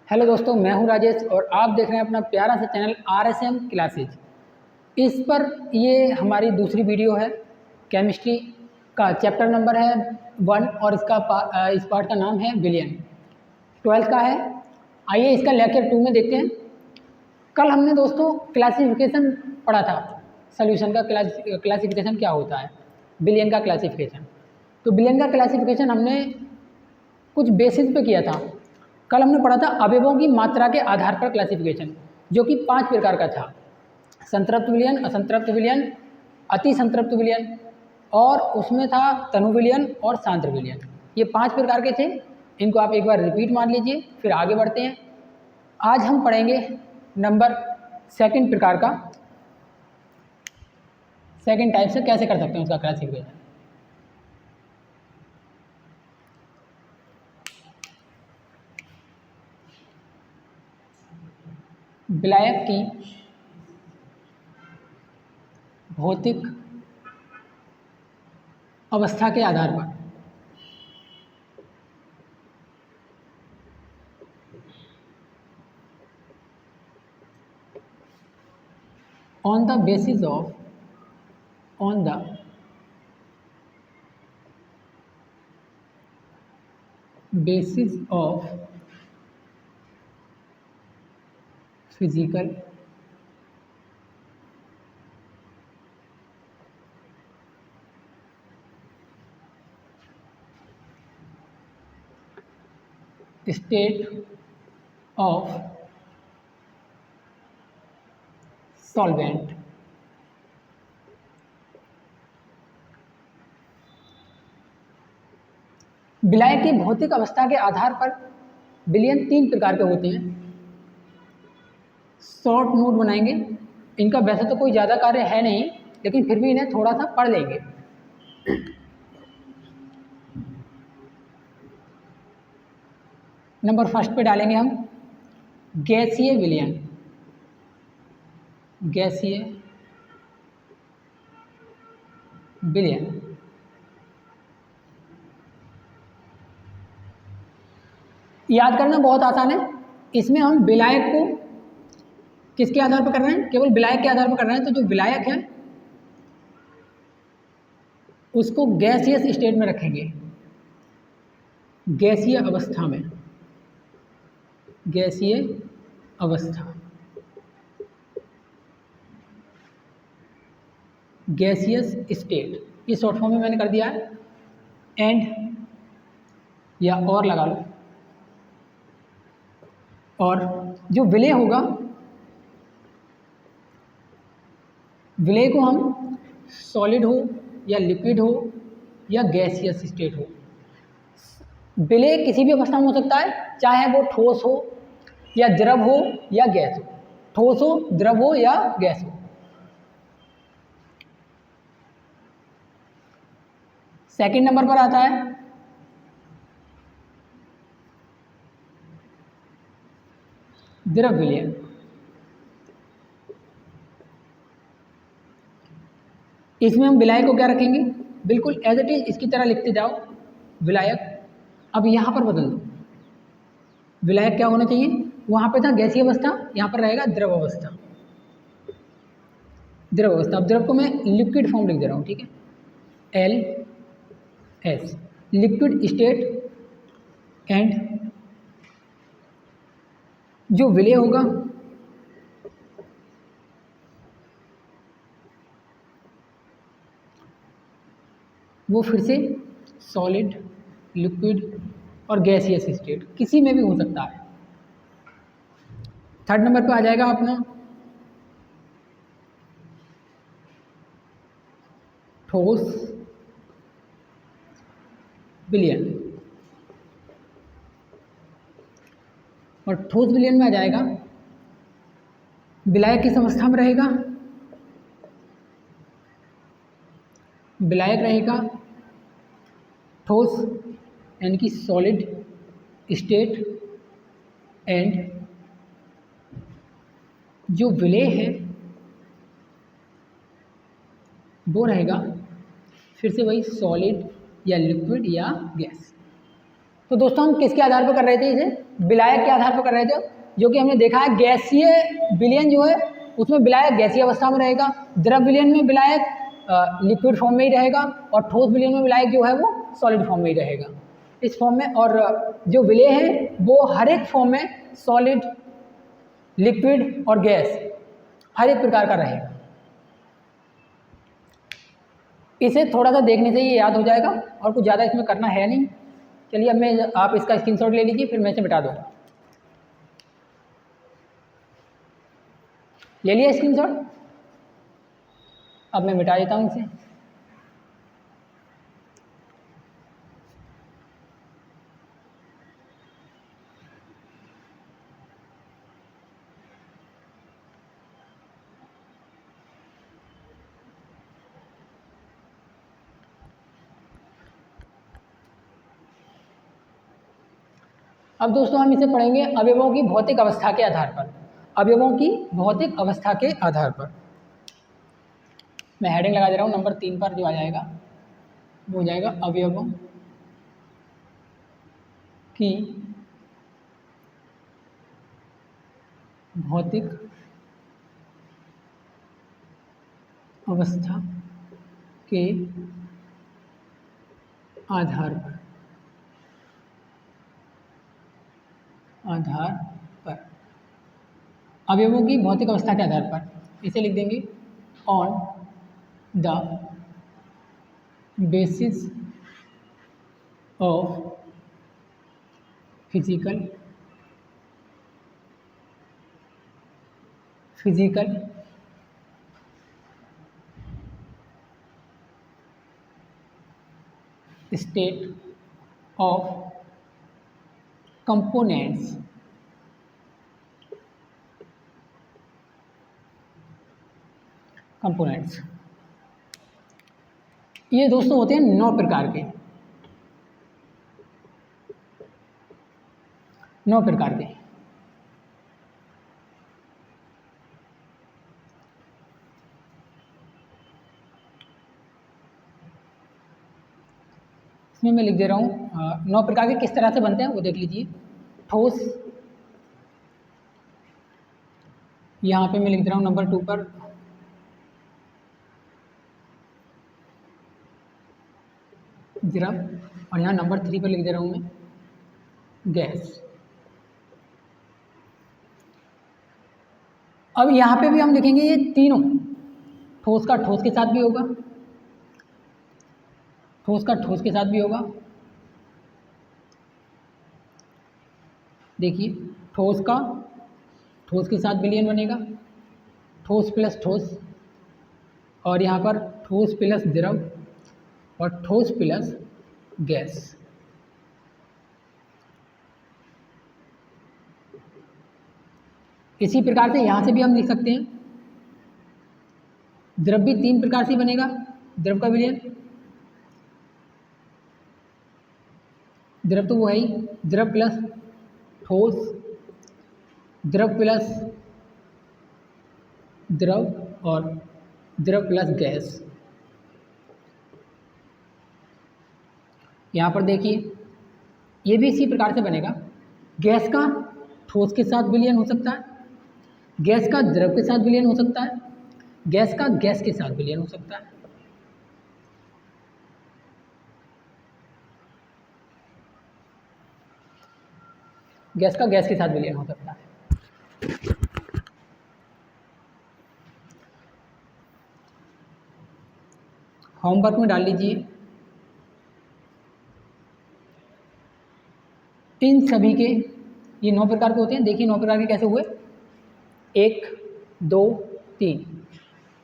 Hello दोस्तों, मैं हूं राजेश और आप देख रहे हैं अपना प्यारा सा चैनल RSM क्लासेज। इस पर ये हमारी दूसरी वीडियो है। केमिस्ट्री का चैप्टर नंबर है 1 और इस पार्ट का नाम है बिलियन। 12th का है। आइए इसका लेक्चर 2 में देखते हैं। कल हमने दोस्तों क्लासिफिकेशन पढ़ा था, सोल्यूशन का क्लासिफिकेशन क्या होता है, बिलियन का क्लासिफिकेशन। तो बिलियन का क्लासिफिकेशन हमने कुछ बेसिस पे किया था। कल हमने पढ़ा था अवयवों की मात्रा के आधार पर क्लासिफिकेशन, जो कि 5 प्रकार का था: संतृप्त विलयन, असंतृप्त विलयन, अति संतृप्त विलयन, और उसमें था तनु विलयन और सांद्र विलयन। ये 5 प्रकार के थे। इनको आप एक बार रिपीट मार लीजिए, फिर आगे बढ़ते हैं। आज हम पढ़ेंगे नंबर 2 प्रकार का, सेकंड टाइप से कैसे कर सकते हैं उसका क्लासिफिकेशन। विलायक की भौतिक अवस्था के आधार पर on the basis of physical state of solvent, विलायक की भौतिक अवस्था के आधार पर विलयन 3 प्रकार के होते हैं। शॉर्ट नोट बनाएंगे। इनका वैसे तो कोई ज़्यादा कार्य है नहीं, लेकिन फिर भी इन्हें थोड़ा सा पढ़ लेंगे। नंबर 1 पे डालेंगे हम गैसीय विलयन। गैसीय विलयन याद करना बहुत आसान है। इसमें हम विलायक को किसके आधार पर कर रहे हैं? केवल विलायक के आधार पर कर रहे हैं। तो जो विलायक है उसको गैसियस स्टेट में रखेंगे, गैसीय अवस्था में। गैसीय अवस्था, गैसियस स्टेट, ये शॉर्ट फॉर्म में मैंने कर दिया है। एंड या और लगा लो। और जो विलय होगा, विलय को हम सॉलिड हो या लिक्विड हो या गैसियस स्टेट हो, विलय किसी भी अवस्था में हो सकता है, चाहे वो ठोस हो या द्रव हो या गैस हो। ठोस हो, द्रव हो या गैस हो। सेकंड नंबर पर आता है द्रव विलयन। इसमें हम विलायक को क्या रखेंगे? बिल्कुल एज इट इज इसकी तरह लिखते जाओ, विलायक। अब यहाँ पर बदल दो, विलायक क्या होना चाहिए? वहाँ पे था गैसीय अवस्था, यहाँ पर रहेगा द्रव अवस्था। द्रव अवस्था। अब द्रव को मैं लिक्विड फॉर्म लिख दे रहा हूँ, ठीक है, LS, लिक्विड स्टेट। एंड जो विलय होगा वो फिर से सॉलिड, लिक्विड और गैसियस स्टेट, किसी में भी हो सकता है। थर्ड नंबर पे आ जाएगा अपना ठोस विलयन। और ठोस विलयन में आ जाएगा, विलायक किस अवस्था में रहेगा? विलायक रहेगा ठोस यानी कि सॉलिड स्टेट। एंड जो विलय है वो रहेगा फिर से वही सॉलिड या लिक्विड या गैस। तो दोस्तों हम किसके आधार पर कर रहे थे इसे? विलायक के आधार पर कर रहे थे, जो कि हमने देखा है गैसीय विलयन जो है उसमें विलायक गैसीय अवस्था में रहेगा, द्रव विलयन में विलायक लिक्विड फॉर्म में ही रहेगा, और ठोस विलयन में विलायक जो है वो सॉलिड फॉर्म में ही रहेगा। इस फॉर्म में, और जो विलेय हैं वो हर एक फॉर्म में सॉलिड, लिक्विड और गैस हर एक प्रकार का रहेगा। इसे थोड़ा सा देखने से ये याद हो जाएगा और कुछ ज़्यादा इसमें करना है नहीं। चलिए अब आप इसका स्क्रीनशॉट ले लीजिए, फिर मैं इसे मिटा दूँगा। ले लिया स्क्रीनशॉट, अब मैं मिटा देता हूँ इसे। अब दोस्तों हम इसे पढ़ेंगे अवयवों की भौतिक अवस्था के आधार पर। अवयवों की भौतिक अवस्था के आधार पर मैं हेडिंग लगा दे रहा हूँ। नंबर 3 पर जो आ जाएगा वो हो जाएगा अवयवों की भौतिक अवस्था के आधार पर। अवयवों की भौतिक अवस्था के आधार पर इसे लिख देंगे on the basis of physical state of components ये दोस्तों होते हैं 9 प्रकार के। 9 प्रकार के। इसमें मैं लिख दे रहा हूँ 9 प्रकार के किस तरह से बनते हैं वो देख लीजिए। ठोस, यहाँ पे मैं लिख दे रहा हूँ नंबर 2 पर द्रव, और यहाँ नंबर 3 पर लिख दे रहा हूँ मैं गैस। अब यहाँ पे भी हम लिखेंगे ये तीनों, ठोस का ठोस के साथ भी होगा, ठोस का ठोस के साथ भी होगा। देखिए ठोस का ठोस के साथ विलयन बनेगा, ठोस प्लस ठोस, और यहाँ पर ठोस प्लस द्रव और ठोस प्लस गैस। इसी प्रकार से यहाँ से भी हम लिख सकते हैं द्रव भी 3 प्रकार से बनेगा। द्रव का विलयन, द्रव तो वो है ही, द्रव प्लस ठोस, द्रव प्लस द्रव और द्रव प्लस गैस। यहाँ पर देखिए ये भी इसी प्रकार से बनेगा। गैस का ठोस के साथ विलयन हो सकता है, गैस का द्रव के साथ विलयन हो सकता है, गैस का गैस के साथ विलयन हो सकता है। गैस का गैस के साथ विलयन हो सकता है। होमवर्क में डाल लीजिए इन सभी के, ये 9 प्रकार के होते हैं। देखिए 9 प्रकार के कैसे हुए, 1 2 3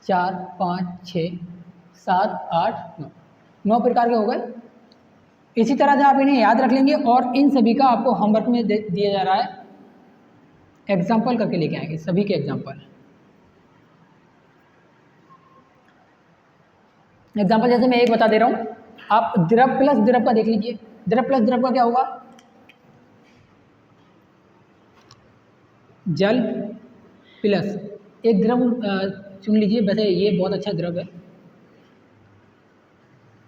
4 5 6 7 8 9, 9 प्रकार के हो गए। इसी तरह से आप इन्हें याद रख लेंगे और इन सभी का आपको होमवर्क में दिया जा रहा है, एग्जाम्पल करके लेके आएंगे सभी के एग्जाम्पल। जैसे मैं एक बता दे रहा हूँ, आप द्रव प्लस द्रव का देख लीजिए। द्रव प्लस द्रव का क्या होगा, जल प्लस एक द्रव चुन लीजिए, वैसे ये बहुत अच्छा द्रव है,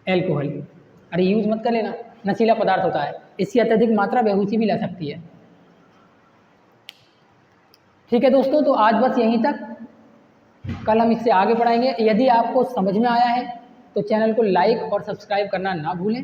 एल्कोहल। अरे यूज़ मत कर लेना, नशीला पदार्थ होता है, इसकी अत्यधिक मात्रा बेहोशी भी ला सकती है। ठीक है दोस्तों, तो आज बस यहीं तक, कल हम इससे आगे बढ़ाएंगे। यदि आपको समझ में आया है तो चैनल को लाइक और सब्सक्राइब करना ना भूलें।